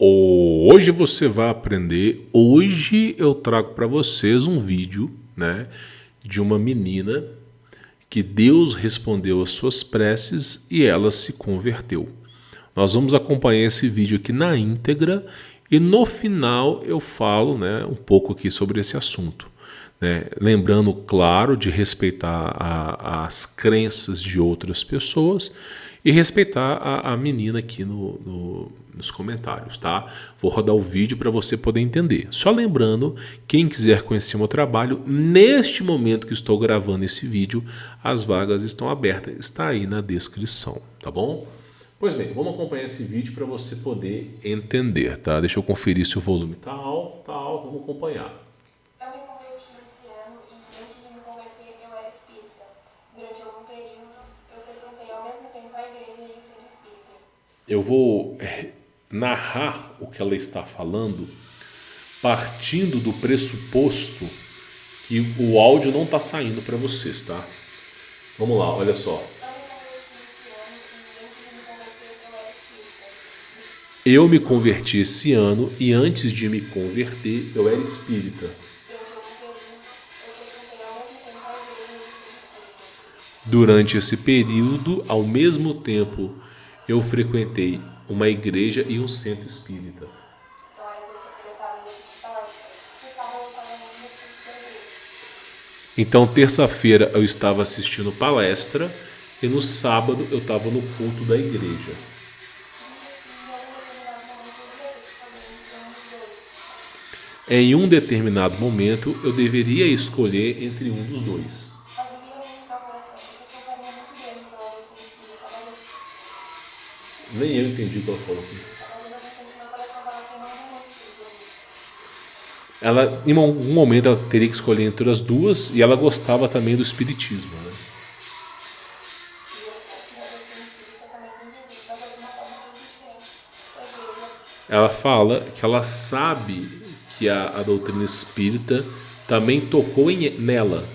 Hoje você vai aprender. Hoje eu trago para vocês um vídeo, né, de uma menina que Deus respondeu às suas preces e ela se converteu. Nós vamos acompanhar esse vídeo aqui na íntegra e no final eu falo, né, um pouco aqui sobre esse assunto, né? Lembrando, claro, de respeitar as crenças de outras pessoas e respeitar a menina aqui nos comentários, tá? Vou rodar o vídeo para você poder entender. Só lembrando, quem quiser conhecer meu trabalho, neste momento que estou gravando esse vídeo, as vagas estão abertas, está aí na descrição, tá bom? Pois bem, vamos acompanhar esse vídeo para você poder entender, tá? Deixa eu conferir se o volume tá alto, vamos acompanhar. Eu me converti esse ano e antes de me converter eu era espírita. Durante algum período eu frequentei ao mesmo tempo a igreja e o centro espírita. Eu vou narrar o que ela está falando partindo do pressuposto que o áudio não está saindo para vocês, tá? Vamos lá, olha só. Eu me converti esse ano e antes de me converter eu era espírita. Durante esse período, ao mesmo tempo, eu frequentei uma igreja e um centro espírita. Então, terça-feira eu estava assistindo palestra e no sábado eu estava no culto da igreja. Em um determinado momento, eu deveria escolher entre um dos dois. Nem eu entendi o que ela falou aqui. Ela, em algum momento, ela teria que escolher entre as duas e ela gostava também do espiritismo, né? Ela fala que ela sabe que a doutrina espírita também tocou nela,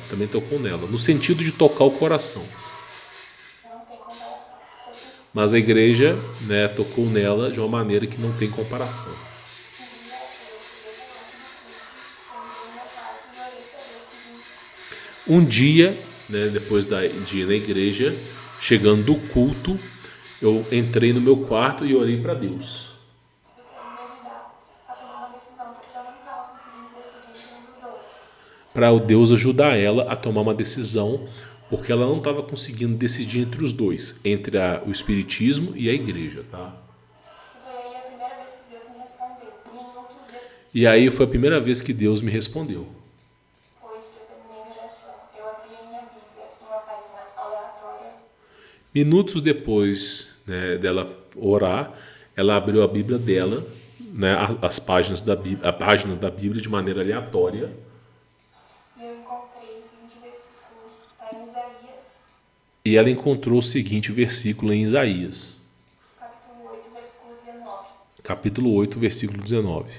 no sentido de tocar o coração. Mas a igreja, né, tocou nela de uma maneira que não tem comparação. Um dia, né, depois de ir na igreja, chegando do culto, eu entrei no meu quarto e orei para Deus. Para o Deus ajudar ela a tomar uma decisão, porque ela não estava conseguindo decidir entre os dois, entre o espiritismo e a igreja, tá? E aí foi a primeira vez que Deus me respondeu. Minutos depois, né, dela orar, ela abriu a Bíblia dela, né, as páginas da Bíblia, a página da Bíblia de maneira aleatória. E ela encontrou o seguinte versículo em Isaías. Capítulo 8, versículo 19.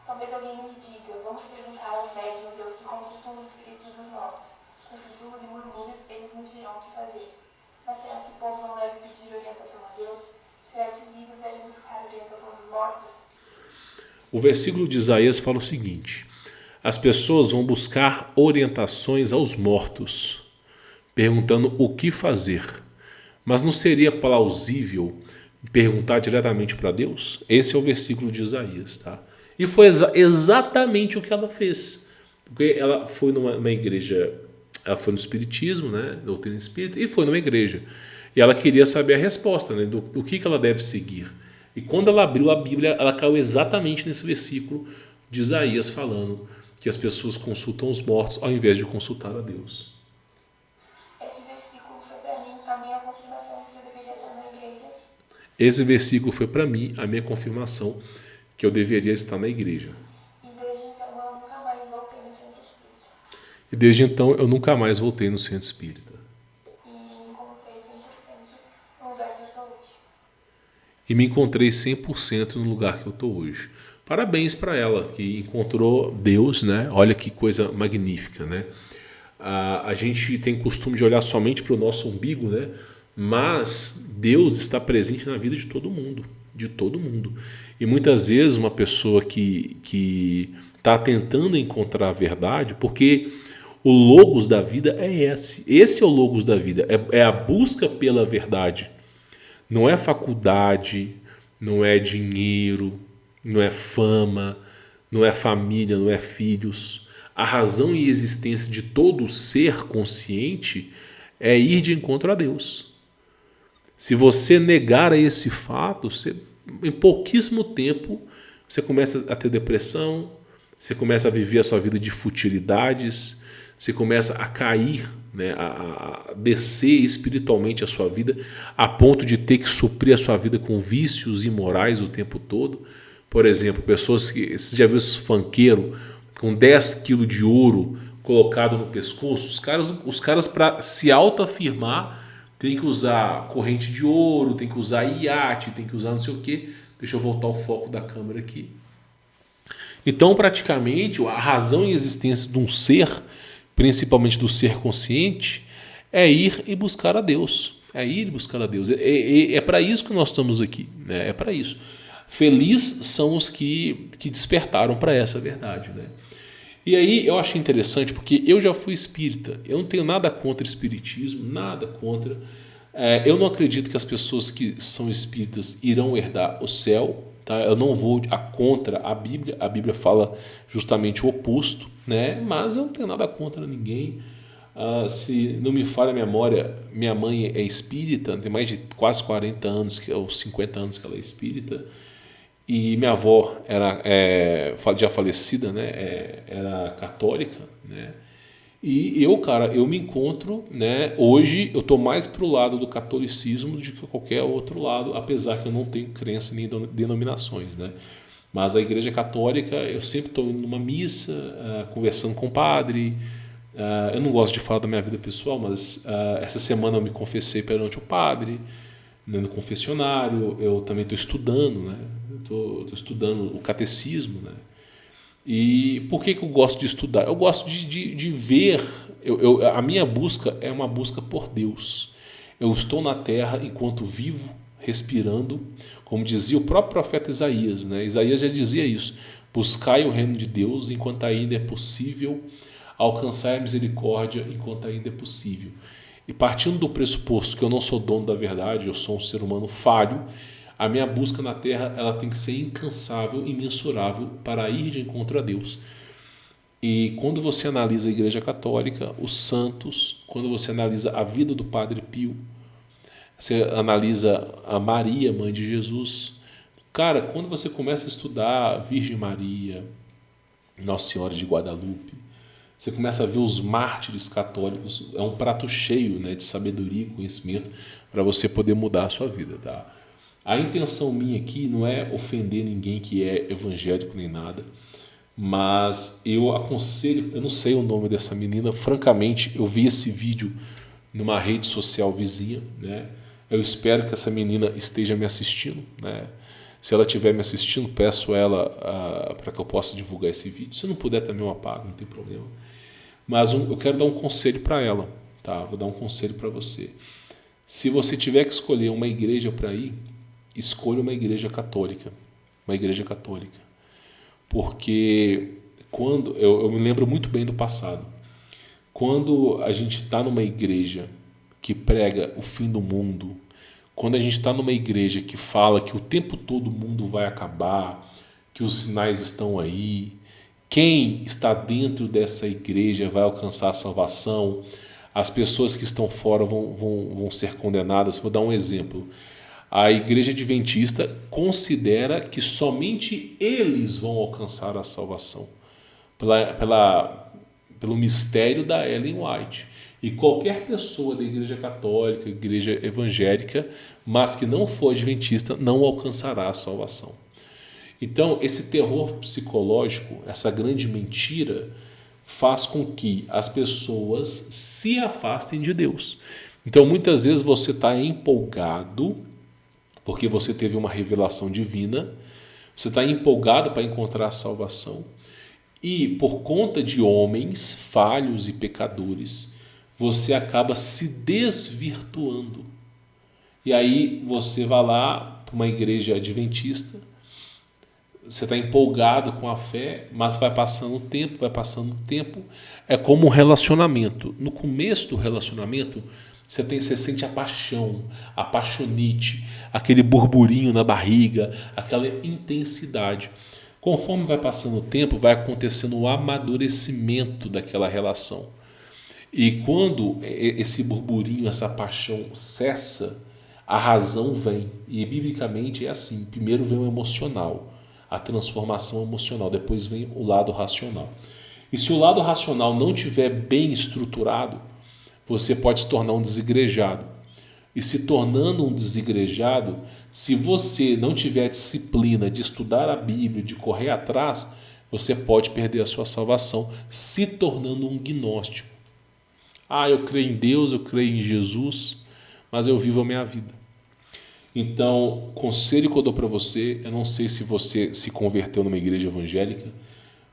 Talvez alguém nos diga, vamos perguntar aos médiuns e aos que consultam os espíritos dos mortos. Com sussurros e murmúrios, eles nos dirão o que fazer. Mas será que o povo não deve pedir orientação a Deus? Será que os vivos devem buscar a orientação dos mortos? O versículo de Isaías fala o seguinte: as pessoas vão buscar orientações aos mortos, perguntando o que fazer. Mas não seria plausível perguntar diretamente para Deus? Esse é o versículo de Isaías, tá? E foi exatamente o que ela fez. Porque ela foi numa igreja, ela foi no espiritismo, né, doutrina espírita, e foi numa igreja. E ela queria saber a resposta, né, do que ela deve seguir. E quando ela abriu a Bíblia, ela caiu exatamente nesse versículo de Isaías falando que as pessoas consultam os mortos ao invés de consultar a Deus. Esse versículo foi para mim a minha confirmação que eu deveria estar na igreja. Esse versículo foi para mim a minha confirmação que eu deveria estar na igreja. E desde então eu nunca mais voltei no centro espírita. E me encontrei 100% no lugar que eu estou hoje. Parabéns para ela que encontrou Deus, né? Olha que coisa magnífica, né? A gente tem costume de olhar somente para o nosso umbigo, né? Mas Deus está presente na vida de todo mundo, de todo mundo. E muitas vezes uma pessoa que está tentando encontrar a verdade, porque o logos da vida é esse é o logos da vida, é a busca pela verdade. Não é faculdade, não é dinheiro, não é fama, não é família, não é filhos. A razão e existência de todo ser consciente é ir de encontro a Deus. Se você negar a esse fato, em pouquíssimo tempo você começa a ter depressão, você começa a viver a sua vida de futilidades, você começa a cair, né, a descer espiritualmente a sua vida, a ponto de ter que suprir a sua vida com vícios imorais o tempo todo. Por exemplo, pessoas que... Você já viu esse funkeiro com 10 quilos de ouro colocado no pescoço? Os caras para se autoafirmar, tem que usar corrente de ouro, tem que usar iate, tem que usar não sei o quê. Deixa eu voltar o foco da câmera aqui. Então, praticamente, a razão e existência de um ser, principalmente do ser consciente, é ir e buscar a Deus. É ir e buscar a Deus. É para isso que nós estamos aqui, né? É para isso. Felizes são os que despertaram para essa verdade, né? E aí eu achei interessante porque eu já fui espírita. Eu não tenho nada contra espiritismo, nada contra. Eu não acredito que as pessoas que são espíritas irão herdar o céu. Tá? Eu não vou contra a Bíblia. A Bíblia fala justamente o oposto, né? Mas eu não tenho nada contra ninguém. Se não me falha a memória, minha mãe é espírita, tem mais de quase 40 anos, ou 50 anos que ela é espírita. E minha avó era já falecida, né? Era católica, né? E eu, cara, eu me encontro, né? Hoje eu estou mais pro lado do catolicismo do que qualquer outro lado, apesar que eu não tenho crença nem denominações, né? Mas a Igreja Católica, eu sempre estou indo numa missa, conversando com o padre. Eu não gosto de falar da minha vida pessoal, mas essa semana eu me confessei perante o padre, né, no confessionário. Eu também estou estudando, né? Estou estudando o catecismo, né? E por que eu gosto de estudar? Eu gosto de ver. A minha busca é uma busca por Deus. Eu estou na terra enquanto vivo, respirando, como dizia o próprio profeta Isaías, né? Isaías já dizia isso: buscai o reino de Deus enquanto ainda é possível, alcançai a misericórdia enquanto ainda é possível. E partindo do pressuposto que eu não sou dono da verdade, eu sou um ser humano falho, a minha busca na terra ela tem que ser incansável, imensurável para ir de encontro a Deus. E quando você analisa a Igreja Católica, os santos, quando você analisa a vida do Padre Pio, você analisa a Maria, mãe de Jesus, cara, quando você começa a estudar a Virgem Maria, Nossa Senhora de Guadalupe, você começa a ver os mártires católicos, é um prato cheio, né, de sabedoria e conhecimento para você poder mudar a sua vida, tá? A intenção minha aqui não é ofender ninguém que é evangélico nem nada, mas eu aconselho, eu não sei o nome dessa menina, francamente, eu vi esse vídeo numa rede social vizinha, né? Eu espero que essa menina esteja me assistindo, né? Se ela estiver me assistindo, peço ela para que eu possa divulgar esse vídeo. Se não puder também eu apago, não tem problema. Mas eu quero dar um conselho para ela, tá? Vou dar um conselho para você. Se você tiver que escolher uma igreja para ir, escolha uma igreja católica. Uma igreja católica. Porque quando eu me lembro muito bem do passado. Quando a gente está numa igreja que prega o fim do mundo, quando a gente está numa igreja que fala que o tempo todo o mundo vai acabar, que os sinais estão aí, quem está dentro dessa igreja vai alcançar a salvação, as pessoas que estão fora vão ser condenadas. Vou dar um exemplo. A Igreja Adventista considera que somente eles vão alcançar a salvação pelo mistério da Ellen White. E qualquer pessoa da Igreja Católica, Igreja Evangélica, mas que não for adventista, não alcançará a salvação. Então, esse terror psicológico, essa grande mentira, faz com que as pessoas se afastem de Deus. Então, muitas vezes você está empolgado porque você teve uma revelação divina, você está empolgado para encontrar a salvação, e por conta de homens falhos e pecadores, você acaba se desvirtuando. E aí você vai lá, para uma igreja adventista, você está empolgado com a fé, mas vai passando o tempo. É como um relacionamento. No começo do relacionamento, você sente a paixão, a paixonite, aquele burburinho na barriga, aquela intensidade. Conforme vai passando o tempo, vai acontecendo o amadurecimento daquela relação. E quando esse burburinho, essa paixão cessa, a razão vem. E biblicamente é assim: primeiro vem o emocional, a transformação emocional, depois vem o lado racional. E se o lado racional não estiver bem estruturado, você pode se tornar um desigrejado. E se tornando um desigrejado, se você não tiver disciplina de estudar a Bíblia, de correr atrás, você pode perder a sua salvação, se tornando um gnóstico. Eu creio em Deus, eu creio em Jesus, mas eu vivo a minha vida. Então, o conselho que eu dou para você, eu não sei se você se converteu numa igreja evangélica,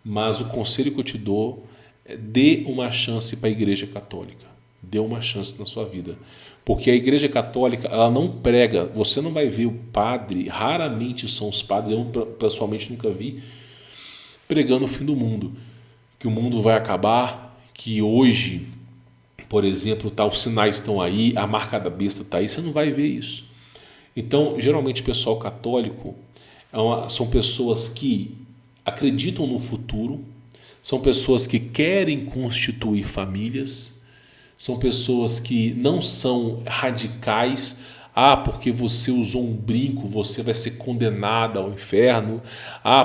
mas o conselho que eu te dou é: dê uma chance para a igreja católica. Dê uma chance na sua vida. Porque a igreja católica, ela não prega, você não vai ver o padre, raramente são os padres, eu pessoalmente nunca vi, pregando o fim do mundo. Que o mundo vai acabar, que hoje, por exemplo, os sinais estão aí, a marca da besta está aí, você não vai ver isso. Então, geralmente o pessoal católico são pessoas que acreditam no futuro, são pessoas que querem constituir famílias, são pessoas que não são radicais. Porque você usou um brinco, você vai ser condenado ao inferno.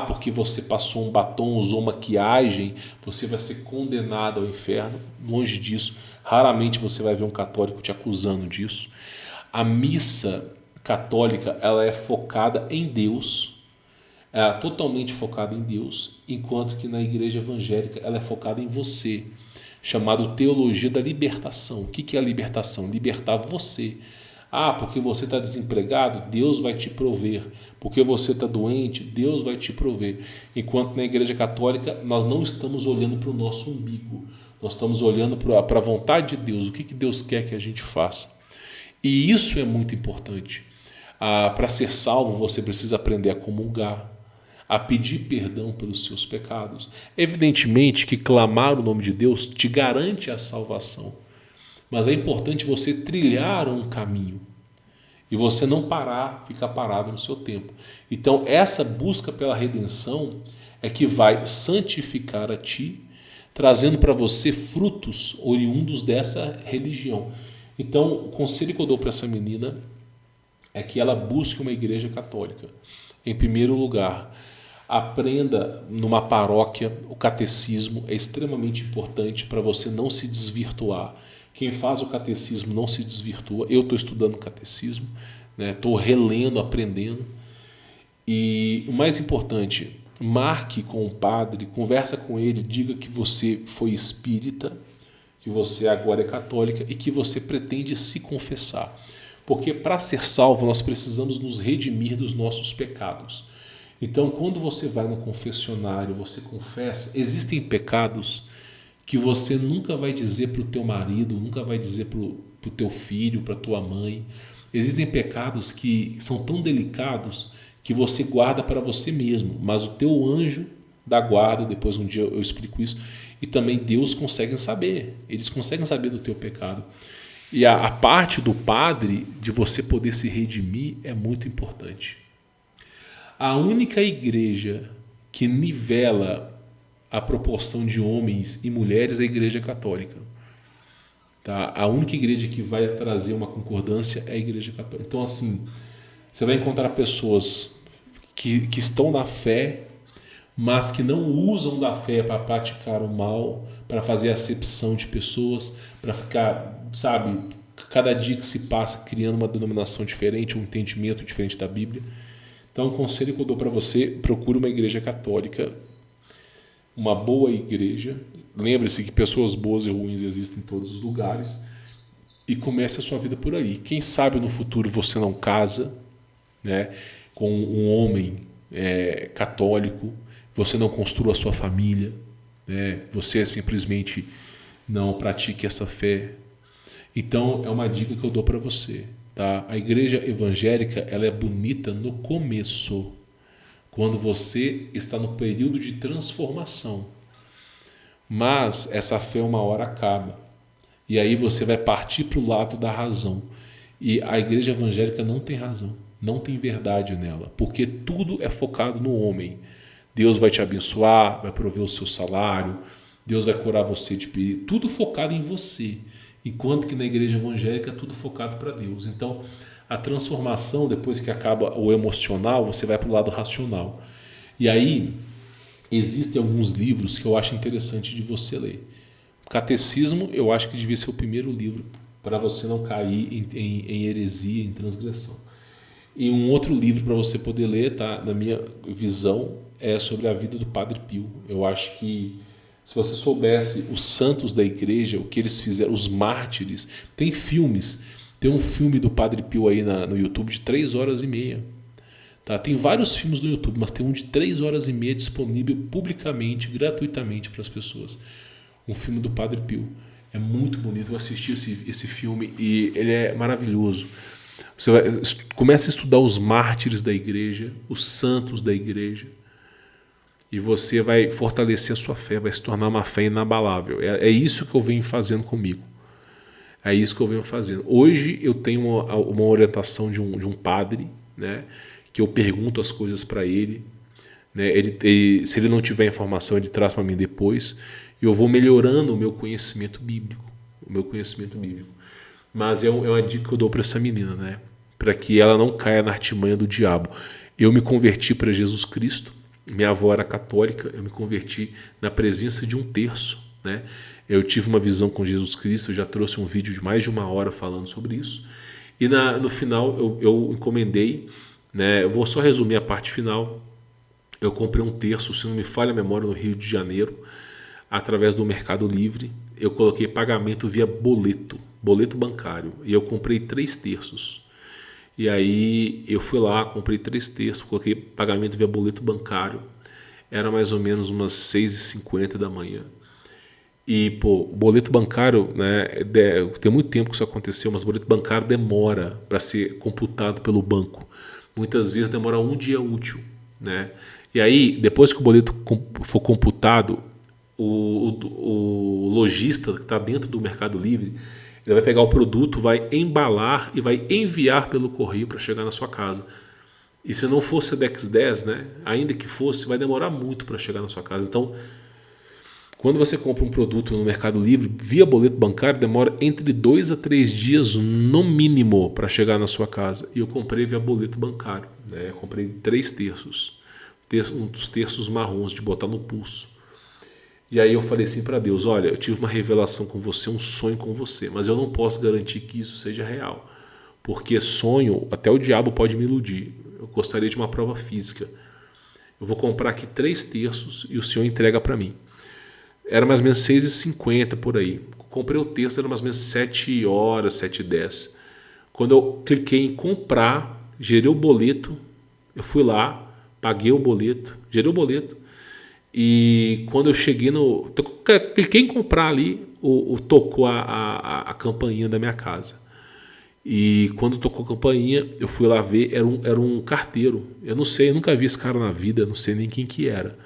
Porque você passou um batom, usou maquiagem, você vai ser condenado ao inferno. Longe disso. Raramente você vai ver um católico te acusando disso. A missa católica, ela é focada em Deus, é totalmente focada em Deus, enquanto que na igreja evangélica ela é focada em você, chamado teologia da libertação. O que é a libertação? Libertar você. Porque você está desempregado, Deus vai te prover. Porque você está doente, Deus vai te prover. Enquanto na igreja católica nós não estamos olhando para o nosso umbigo, nós estamos olhando para a vontade de Deus, o que Deus quer que a gente faça. E isso é muito importante. Para ser salvo, você precisa aprender a comungar, a pedir perdão pelos seus pecados. Evidentemente que clamar o nome de Deus te garante a salvação, mas é importante você trilhar um caminho e você não ficar parado no seu tempo. Então, essa busca pela redenção é que vai santificar a ti, trazendo para você frutos oriundos dessa religião. Então, o conselho que eu dou para essa menina é que ela busque uma igreja católica. Em primeiro lugar, aprenda numa paróquia. O catecismo é extremamente importante para você não se desvirtuar. Quem faz o catecismo não se desvirtua. Eu estou estudando catecismo, estou relendo, aprendendo. E o mais importante, marque com o padre, conversa com ele, diga que você foi espírita, que você agora é católica e que você pretende se confessar. Porque para ser salvo nós precisamos nos redimir dos nossos pecados. Então, quando você vai no confessionário, você confessa, existem pecados que você nunca vai dizer para o teu marido, nunca vai dizer para o teu filho, para a tua mãe. Existem pecados que são tão delicados que você guarda para você mesmo, mas o teu anjo da guarda, depois um dia eu explico isso, e também Deus conseguem saber, eles conseguem saber do teu pecado. E a parte do padre, de você poder se redimir, é muito importante. A única igreja que nivela a proporção de homens e mulheres é a igreja católica. Tá? A única igreja que vai trazer uma concordância é a igreja católica. Então, assim, você vai encontrar pessoas que estão na fé, mas que não usam da fé para praticar o mal, para fazer acepção de pessoas, para ficar, cada dia que se passa criando uma denominação diferente, um entendimento diferente da Bíblia. Então, o conselho que eu dou para você: procure uma igreja católica, uma boa igreja. Lembre-se que pessoas boas e ruins existem em todos os lugares, e comece a sua vida por aí. Quem sabe no futuro você não casa, com um homem católico, você não construa a sua família, você simplesmente não pratique essa fé. Então, é uma dica que eu dou para você: tá? A igreja evangélica, ela é bonita no começo, quando você está no período de transformação. Mas essa fé uma hora acaba. E aí você vai partir para o lado da razão. E a igreja evangélica não tem razão, não tem verdade nela, porque tudo é focado no homem. Deus vai te abençoar, vai prover o seu salário, Deus vai curar você de perigo, tudo focado em você. Enquanto que na igreja evangélica é tudo focado para Deus. Então, a transformação, depois que acaba o emocional, você vai para o lado racional. E aí, existem alguns livros que eu acho interessante de você ler. Catecismo, eu acho que devia ser o primeiro livro para você não cair em heresia, em transgressão. E um outro livro para você poder ler, tá? Na minha visão, é sobre a vida do Padre Pio. Eu acho que se você soubesse os santos da igreja, o que eles fizeram, os mártires, tem filmes. Tem um filme do Padre Pio aí no YouTube de 3 horas e meia. Tá? Tem vários filmes no YouTube, mas tem um de 3 horas e meia disponível publicamente, gratuitamente para as pessoas. Um filme do Padre Pio. É muito bonito. Eu assisti esse filme e ele é maravilhoso. Você começa a estudar os mártires da igreja, os santos da igreja, e você vai fortalecer a sua fé, vai se tornar uma fé inabalável. É isso que eu venho fazendo comigo. É isso que eu venho fazendo. Hoje eu tenho uma orientação de um padre, né, que eu pergunto as coisas para ele, né, se ele não tiver informação, ele traz para mim depois, e eu vou melhorando o meu conhecimento bíblico. Mas é uma dica que eu dou para essa menina, né, para que ela não caia na artimanha do diabo. Eu me converti para Jesus Cristo, minha avó era católica, eu me converti na presença de um terço, né? Eu tive uma visão com Jesus Cristo, eu já trouxe um vídeo de mais de 1 hora falando sobre isso. E no final eu encomendei, né? Eu vou só resumir a parte final. Eu comprei um terço, se não me falha a memória, no Rio de Janeiro, através do Mercado Livre. Eu coloquei pagamento via boleto bancário, e eu comprei 3 terços. E aí eu fui lá, comprei 3 terços, coloquei pagamento via boleto bancário. Era mais ou menos umas 6h50 da manhã. E, pô, o boleto bancário, né, tem muito tempo que isso aconteceu, mas o boleto bancário demora para ser computado pelo banco. Muitas vezes demora 1 dia útil, né? E aí, depois que o boleto for computado, o lojista que está dentro do Mercado Livre, ele vai pegar o produto, vai embalar e vai enviar pelo correio para chegar na sua casa. E se não fosse a Sedex 10, né, ainda que fosse, vai demorar muito para chegar na sua casa. Então, quando você compra um produto no Mercado Livre, via boleto bancário, demora entre 2 a 3 dias no mínimo para chegar na sua casa. E eu comprei via boleto bancário, né? Eu comprei 3 terços. Um dos terços marrons de botar no pulso. E aí eu falei assim para Deus, olha, eu tive uma revelação com você, um sonho com você, mas eu não posso garantir que isso seja real. Porque sonho, até o diabo pode me iludir. Eu gostaria de uma prova física. Eu vou comprar aqui 3 terços e o Senhor entrega para mim. Era mais ou menos 6h50 por aí. Comprei o terço, era mais ou menos 7 horas, 7h10. Quando eu cliquei em comprar, gerei o boleto, eu fui lá, paguei o boleto, gerei o boleto. E quando eu cheguei cliquei em comprar ali, tocou a campainha da minha casa. E quando tocou a campainha, eu fui lá ver, era um carteiro. Eu não sei, eu nunca vi esse cara na vida, não sei nem quem que era.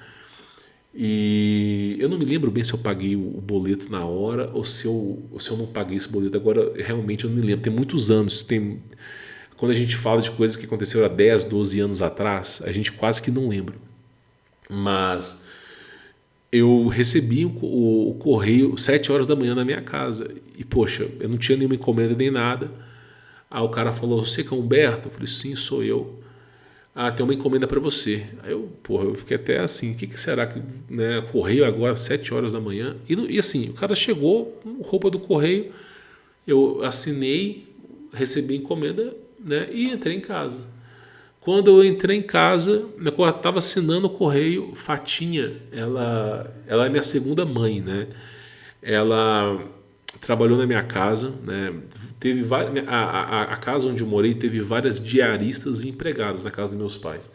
E eu não me lembro bem se eu paguei o boleto na hora ou se eu não paguei esse boleto. Agora, realmente eu não me lembro. Tem muitos anos. Quando a gente fala de coisas que aconteceram há 10, 12 anos atrás, a gente quase que não lembra. Mas eu recebi o correio 7 horas da manhã na minha casa. E, poxa, eu não tinha nenhuma encomenda nem nada. Aí o cara falou, você que é Humberto? Eu falei, sim, sou eu. Ah, tem uma encomenda para você. Aí eu fiquei até assim, o que será que, né, correio agora, 7 horas da manhã. E assim, o cara chegou com roupa do correio, eu assinei, recebi a encomenda, né, e entrei em casa. Quando eu entrei em casa, eu estava assinando o correio, Fatinha, ela é minha segunda mãe, né? Ela trabalhou na minha casa, né? Teve a casa onde eu morei teve várias diaristas e empregadas na casa dos meus pais.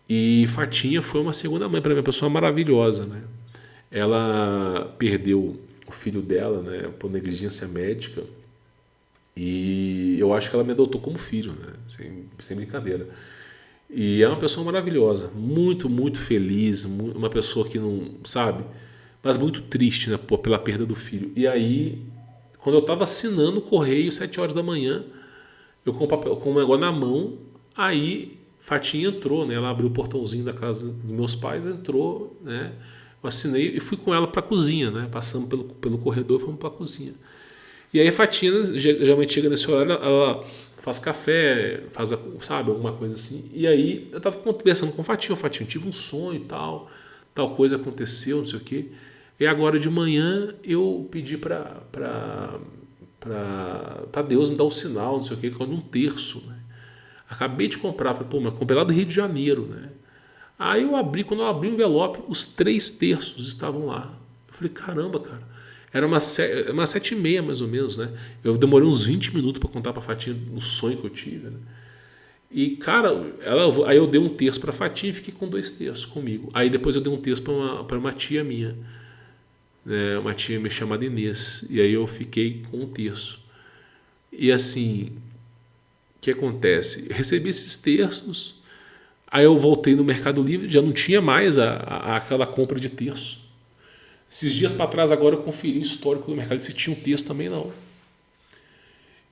E Fatinha foi uma segunda mãe para mim, uma pessoa maravilhosa, né? Ela perdeu o filho dela, né, por negligência médica. E eu acho que ela me adotou como filho, né? Sem brincadeira. E é uma pessoa maravilhosa, muito, muito feliz, uma pessoa que não, sabe, mas muito triste, né, pela perda do filho. E aí, quando eu estava assinando o correio, 7 horas da manhã, eu com o papel, com o negócio na mão, aí Fatinha entrou, né? Ela abriu o portãozinho da casa dos meus pais, entrou, né? Eu assinei e fui com ela para a cozinha, né? Passamos pelo corredor e fomos para a cozinha. E aí a Fatina geralmente chega nesse horário, ela faz café, faz, sabe, alguma coisa assim. E aí eu tava conversando com o Fatinho, tive um sonho e tal coisa aconteceu, não sei o quê. E agora de manhã eu pedi para Deus me dar um sinal, não sei o quê, quando um terço, né? Acabei de comprar, falei, pô, mas comprei lá do Rio de Janeiro, né? Aí eu abri, quando eu abri o envelope, os 3 terços estavam lá. Eu falei, caramba, cara. Era umas 7h30 mais ou menos, né? Eu demorei uns 20 minutos para contar pra Fatinha o sonho que eu tive, né? E, cara, aí eu dei um terço pra Fatinha e fiquei com 2 terços comigo. Aí depois eu dei um terço pra uma tia minha, né? Uma tia minha chamada Inês. E aí eu fiquei com um terço. E assim, o que acontece? Eu recebi esses terços, aí eu voltei no Mercado Livre, já não tinha mais aquela compra de terço. Esses dias para trás agora eu conferi o histórico do mercado, se tinha um terço também não.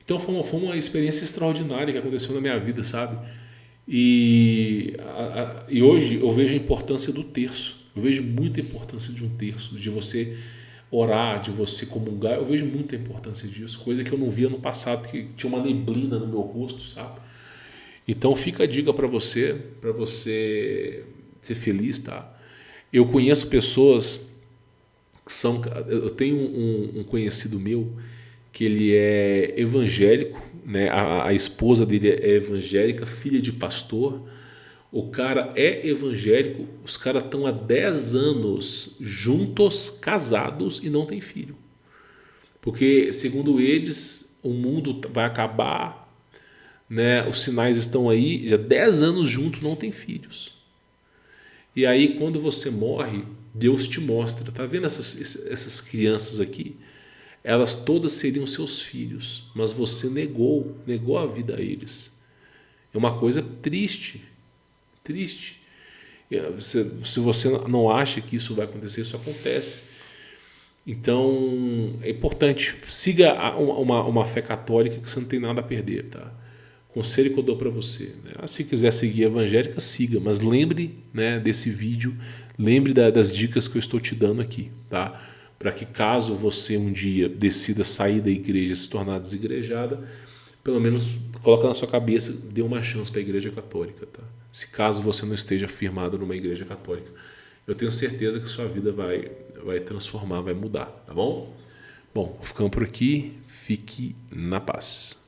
Então foi uma experiência extraordinária que aconteceu na minha vida, sabe? E hoje eu vejo a importância do terço. Eu vejo muita importância de um terço, de você orar, de você comungar. Eu vejo muita importância disso, coisa que eu não via no passado, que tinha uma neblina no meu rosto, sabe? Então fica a dica para você ser feliz, tá? Eu conheço pessoas que são. Eu tenho um conhecido meu que ele é evangélico, né? A esposa dele é evangélica, filha de pastor. O cara é evangélico, os caras estão há 10 anos juntos, casados e não tem filho. Porque, segundo eles, o mundo vai acabar, né? Os sinais estão aí, já 10 anos juntos não tem filhos. E aí, quando você morre, Deus te mostra, tá vendo essas crianças aqui? Elas todas seriam seus filhos, mas você negou a vida a eles. É uma coisa triste, triste. Se você não acha que isso vai acontecer, isso acontece. Então é importante, siga uma fé católica que você não tem nada a perder, tá? Conselho que eu dou para você, né? Se quiser seguir a evangélica, siga, mas lembre, né, desse vídeo, lembre das dicas que eu estou te dando aqui, tá? Para que caso você um dia decida sair da igreja e se tornar desigrejada, pelo menos coloca na sua cabeça, dê uma chance para a igreja católica, tá? Se caso você não esteja firmado numa igreja católica, eu tenho certeza que sua vida vai transformar, vai mudar, tá bom? Bom, ficamos por aqui, fique na paz.